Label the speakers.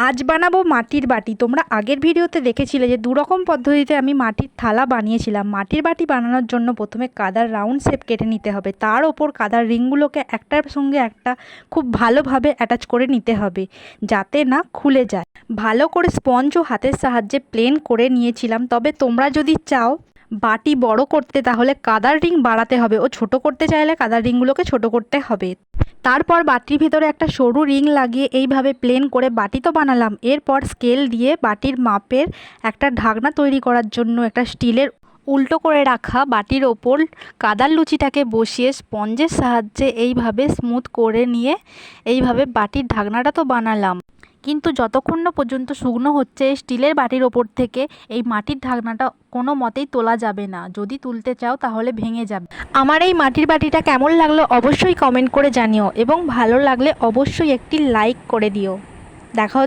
Speaker 1: আজ বানাবো মাটির বাটি। তোমরা আগের ভিডিওতে দেখেছিলে যে দুরকম পদ্ধতিতে আমি মাটির থালা বানিয়েছিলাম। মাটির বাটি বানানোর জন্য প্রথমে কাদার রাউন্ড শেপ কেটে নিতে হবে, তার ওপর কাদার রিংগুলোকে একটার সঙ্গে একটা খুব ভালোভাবে অ্যাটাচ করে নিতে হবে যাতে না খুলে যায়। ভালো করে স্পঞ্জ ও হাতের সাহায্যে প্লেন করে নিয়েছিলাম। তবে তোমরা যদি চাও বাটি বড় করতে তাহলে কাদার রিং বাড়াতে হবে, ও ছোট করতে চাইলে কাদার রিংগুলোকে ছোট করতে হবে। তারপর বাটির ভিতরে একটা সরু রিং লাগিয়ে এইভাবে প্লেন করে বাটি তো বানালাম। এরপর স্কেল দিয়ে বাটির মাপের একটা ঢাকনা তৈরি করার জন্য একটা স্টিলের উল্টো করে রাখা বাটির ওপর কাদার লুচিটাকে বসিয়ে স্পঞ্জের সাহায্যে এইভাবে স্মুথ করে নিয়ে এইভাবে বাটির ঢাকনাটা তো বানালাম। কিন্তু যতক্ষণ না পর্যন্ত শুকনো হচ্ছে স্টিলের বাটির ওপর থেকে এই মাটির ঢাকনাটা কোনো মতেই তোলা যাবে না। যদি তুলতে চাও তাহলে ভেঙে যাবে। আমার এই মাটির বাটিটা কেমন লাগলো অবশ্যই কমেন্ট করে জানিও এবং ভালো লাগলে অবশ্যই একটি লাইক করে দিও। দেখা হচ্ছে